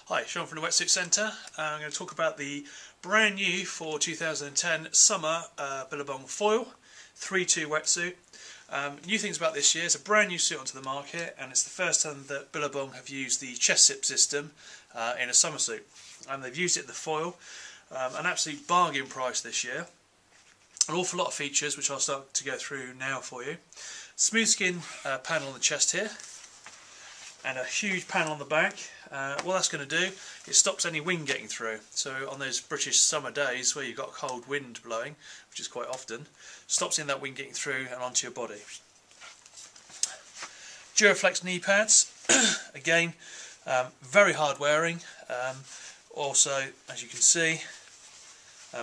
Hi, Sean from the Wetsuit Centre. I'm going to talk about the brand new for 2010 summer Billabong foil 3-2 wetsuit. New things about this year, it's a brand new suit onto the market, and it's the first time that Billabong have used the chest zip system in a summer suit. And they've used it in the foil, an absolute bargain price this year. An awful lot of features which I'll start to go through now for you. Smooth skin panel on the chest here, and a huge panel on the back. What that's going to do, it stops any wind getting through. So on those British summer days where you've got cold wind blowing, which is quite often, stops in that wind getting through and onto your body. Duraflex knee pads, again, very hard wearing. Also, as you can see,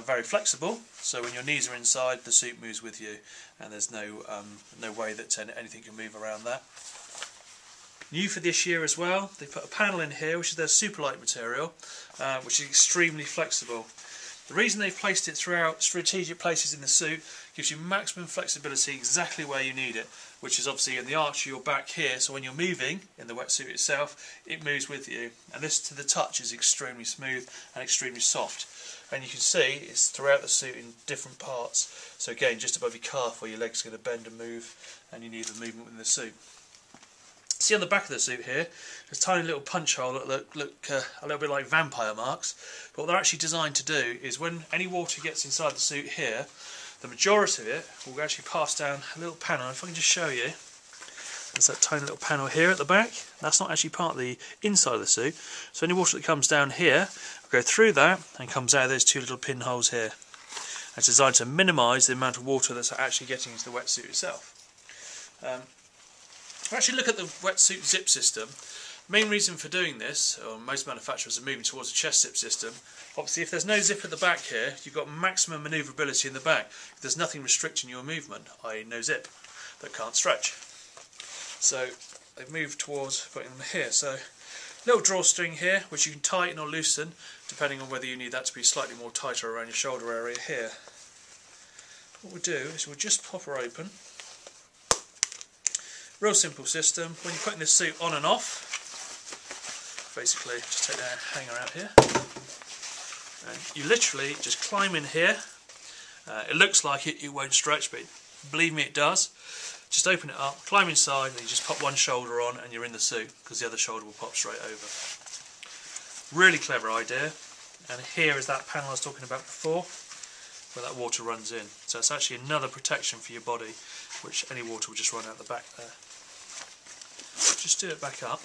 very flexible. So when your knees are inside, the suit moves with you, and there's no way that anything can move around that. New for this year as well, they put a panel in here which is their Superlight material, which is extremely flexible. The reason they've placed it throughout strategic places in the suit gives you maximum flexibility exactly where you need it, which is obviously in the arch of your back here, so when you're moving in the wetsuit itself, it moves with you. And this to the touch is extremely smooth and extremely soft. And you can see it's throughout the suit in different parts. So again, just above your calf where your leg's going to bend and move, and you need the movement within the suit. See on the back of the suit here, there's a tiny little punch hole that look a little bit like vampire marks. But what they're actually designed to do is when any water gets inside the suit here, the majority of it will actually pass down a little panel. If I can just show you, there's that tiny little panel here at the back. That's not actually part of the inside of the suit. So any water that comes down here will go through that and comes out of those two little pinholes here. It's designed to minimise the amount of water that's actually getting into the wetsuit itself. If we actually look at the wetsuit zip system, main reason for doing this, or most manufacturers are moving towards a chest zip system. Obviously if there's no zip at the back here, you've got maximum manoeuvrability in the back. There's nothing restricting your movement, i.e. no zip that can't stretch. So they've moved towards putting them here. So little drawstring here which you can tighten or loosen depending on whether you need that to be slightly more tighter around your shoulder area here. What we'll do is we'll just pop her open. Real simple system. When you're putting this suit on and off, basically just take the hanger out here, and you literally just climb in here. It looks like it won't stretch, but believe me it does. Just open it up, climb inside, and you just pop one shoulder on and you're in the suit, because the other shoulder will pop straight over. Really clever idea. And here is that panel I was talking about before, where that water runs in. So it's actually another protection for your body, which any water will just run out the back there. Just do it back up.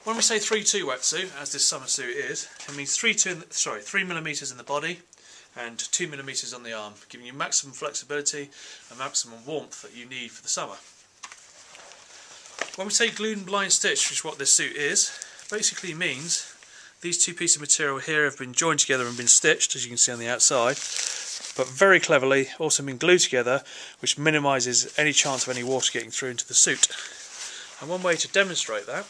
When we say 3-2 wetsuit, as this summer suit is, it means 3mm in the body and 2mm on the arm, giving you maximum flexibility and maximum warmth that you need for the summer. When we say glued and blind stitch, which is what this suit is, basically means these two pieces of material here have been joined together and been stitched, as you can see on the outside, but very cleverly also been glued together, which minimises any chance of any water getting through into the suit. And one way to demonstrate that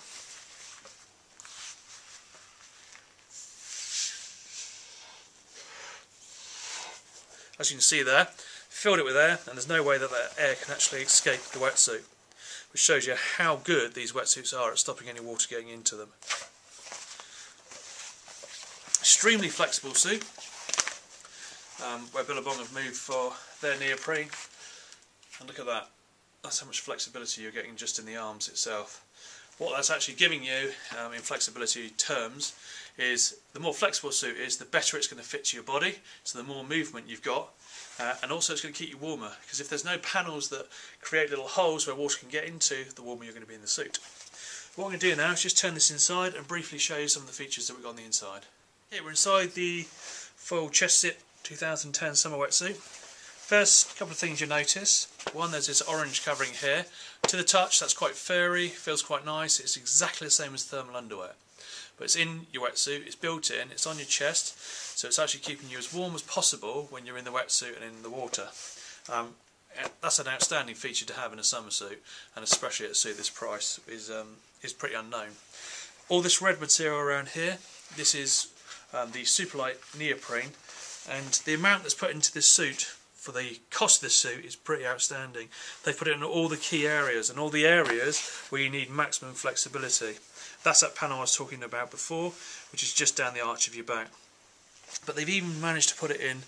as you can see there, filled it with air, and there's no way that that air can actually escape the wetsuit, which shows you how good these wetsuits are at stopping any water getting into them. Extremely flexible suit, where Billabong have moved for their Neoprene, and look at that, that's how much flexibility you're getting just in the arms itself. What that's actually giving you in flexibility terms is the more flexible suit is, the better it's going to fit to your body, so the more movement you've got, and also it's going to keep you warmer, because if there's no panels that create little holes where water can get into, the warmer you're going to be in the suit. What I'm going to do now is just turn this inside and briefly show you some of the features that we've got on the inside. Here we're inside the full chest zip 2010 summer wetsuit. First couple of things you notice. One, there's this orange covering here. To the touch, that's quite furry, feels quite nice. It's exactly the same as thermal underwear. But it's in your wetsuit, it's built in, it's on your chest, so it's actually keeping you as warm as possible when you're in the wetsuit and in the water. That's an outstanding feature to have in a summer suit, and especially at a suit this price is pretty unknown. All this red material around here, this is the Superlight Neoprene, and the amount that's put into this suit for the cost of this suit is pretty outstanding. They put it in all the key areas, and all the areas where you need maximum flexibility. That's that panel I was talking about before, which is just down the arch of your back. But they've even managed to put it in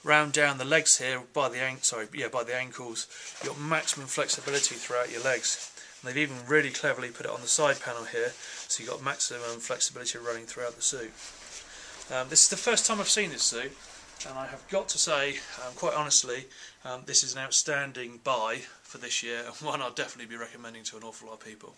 round down the legs here by the ankles. You've got maximum flexibility throughout your legs. And they've even really cleverly put it on the side panel here, so you've got maximum flexibility running throughout the suit. This is the first time I've seen this suit, and I have got to say, quite honestly, this is an outstanding buy for this year, and one I'll definitely be recommending to an awful lot of people.